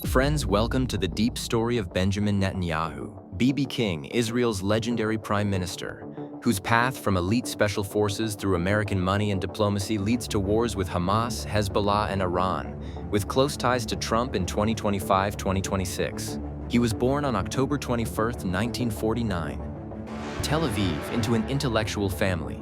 Friends, welcome to the deep story of Benjamin Netanyahu, BB King, Israel's legendary prime minister, whose path from elite special forces through American money and diplomacy leads to wars with Hamas, Hezbollah, and Iran, with close ties to Trump in 2025-2026. He was born on October 21, 1949, Tel Aviv, into an intellectual family.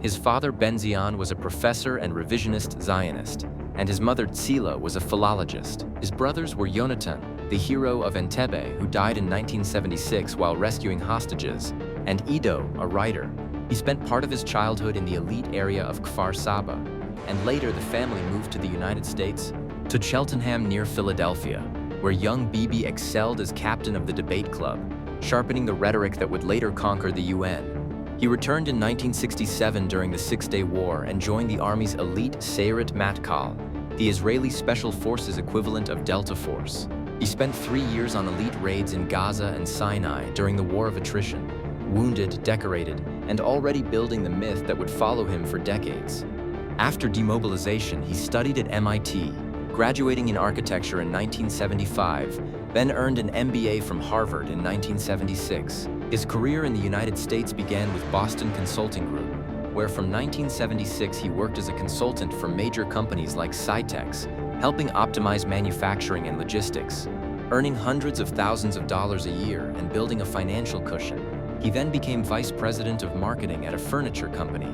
His father Benzion was a professor and revisionist Zionist, and his mother Tzila was a philologist. His brothers were Yonatan, the hero of Entebbe, who died in 1976 while rescuing hostages, and Ido, a writer. He spent part of his childhood in the elite area of Kfar Saba, and later the family moved to the United States, to Cheltenham near Philadelphia, where young BB excelled as captain of the debate club, sharpening the rhetoric that would later conquer the UN. He returned in 1967 during the Six-Day War and joined the Army's elite Sayeret Matkal, the Israeli Special Forces equivalent of Delta Force. He spent 3 years on elite raids in Gaza and Sinai during the War of Attrition, wounded, decorated, and already building the myth that would follow him for decades. After demobilization, he studied at MIT, graduating in architecture in 1975, then earned an MBA from Harvard in 1976. His career in the United States began with Boston Consulting Group, where from 1976 he worked as a consultant for major companies like Cytex, helping optimize manufacturing and logistics, earning hundreds of thousands of dollars a year and building a financial cushion. He then became vice president of marketing at a furniture company,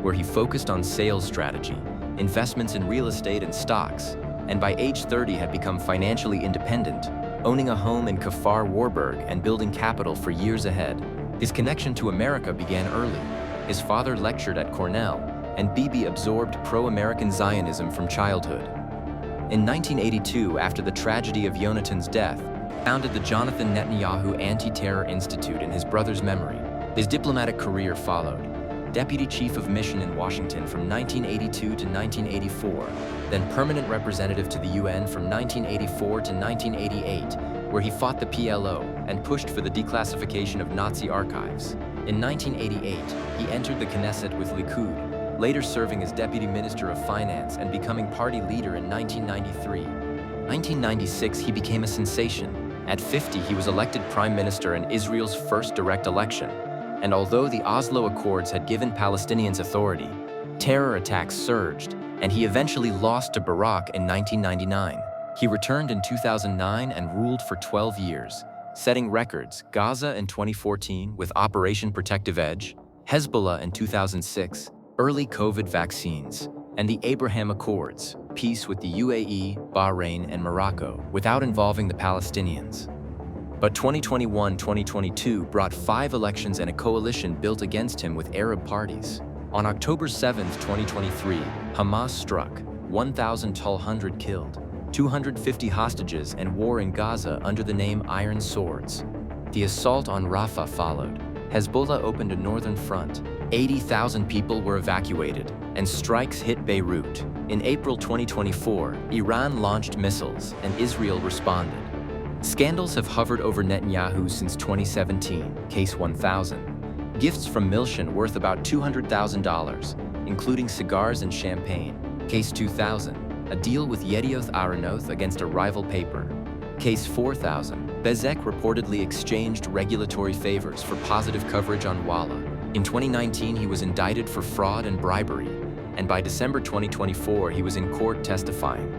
where he focused on sales strategy, investments in real estate and stocks, and by age 30 had become financially independent, owning a home in Kfar Warburg and building capital for years ahead. His connection to America began early. His father lectured at Cornell, and BB absorbed pro-American Zionism from childhood. In 1982, after the tragedy of Yonatan's death, founded the Jonathan Netanyahu Anti-Terror Institute in his brother's memory. His diplomatic career followed. Deputy Chief of Mission in Washington from 1982 to 1984, then permanent representative to the UN from 1984 to 1988, where he fought the PLO and pushed for the declassification of Nazi archives. In 1988, he entered the Knesset with Likud, later serving as Deputy Minister of Finance and becoming party leader in 1993. 1996, he became a sensation. At 50, he was elected Prime Minister in Israel's first direct election. And although the Oslo Accords had given Palestinians authority, terror attacks surged, and he eventually lost to Barak in 1999. He returned in 2009 and ruled for 12 years, setting records: Gaza in 2014 with Operation Protective Edge, Hezbollah in 2006, early COVID vaccines, and the Abraham Accords, peace with the UAE, Bahrain, and Morocco, without involving the Palestinians. But 2021-2022 brought 5 elections and a coalition built against him with Arab parties. On October 7, 2023, Hamas struck, 1,200 killed, 250 hostages, and war in Gaza under the name Iron Swords. The assault on Rafah followed. Hezbollah opened a northern front. 80,000 people were evacuated, and strikes hit Beirut. In April 2024, Iran launched missiles, and Israel responded. Scandals have hovered over Netanyahu since 2017, Case 1000. Gifts from Milshan worth about $200,000, including cigars and champagne, Case 2000. A deal with Yedioth Ahronoth against a rival paper, Case 4000. Bezek reportedly exchanged regulatory favors for positive coverage on Walla. In 2019, he was indicted for fraud and bribery, and by December 2024, he was in court testifying.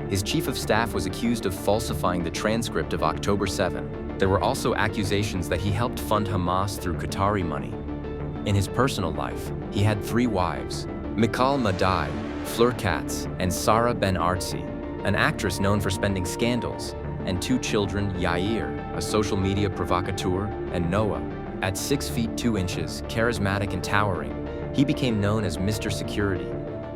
His chief of staff was accused of falsifying the transcript of October 7. There were also accusations that he helped fund Hamas through Qatari money. In his personal life, he had 3 wives: Mikal Madai, Fleur Katz, and Sarah Ben Artzi, an actress known for spending scandals, and 2 children, Yair, a social media provocateur, and Noah. At 6 feet 2 inches, charismatic and towering, he became known as Mr. Security.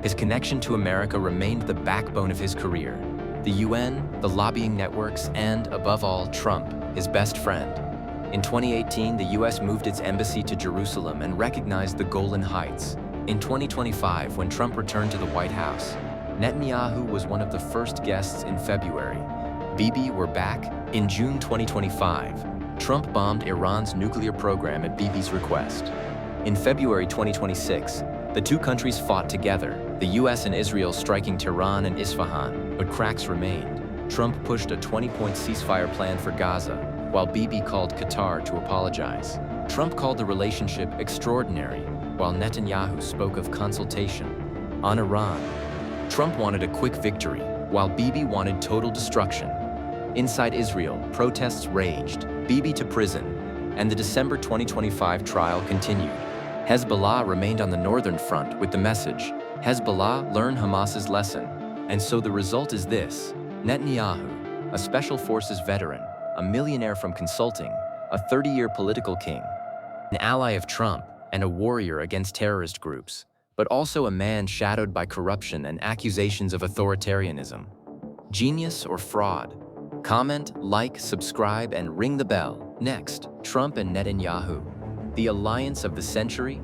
His connection to America remained the backbone of his career. The UN, the lobbying networks, and, above all, Trump, his best friend. In 2018, the US moved its embassy to Jerusalem and recognized the Golan Heights. In 2025, when Trump returned to the White House, Netanyahu was one of the first guests in February. BB, we're back. In June 2025, Trump bombed Iran's nuclear program at BB's request. In February 2026, the 2 countries fought together, the US and Israel striking Tehran and Isfahan, but cracks remained. Trump pushed a 20-point ceasefire plan for Gaza, while Bibi called Qatar to apologize. Trump called the relationship extraordinary, while Netanyahu spoke of consultation. On Iran, Trump wanted a quick victory, while Bibi wanted total destruction. Inside Israel, protests raged, Bibi to prison, and the December 2025 trial continued. Hezbollah remained on the northern front with the message, Hezbollah, learn Hamas's lesson. And so the result is this: Netanyahu, a special forces veteran, a millionaire from consulting, a 30-year political king, an ally of Trump, and a warrior against terrorist groups, but also a man shadowed by corruption and accusations of authoritarianism. Genius or fraud? Comment, like, subscribe, and ring the bell. Next, Trump and Netanyahu. The alliance of the century?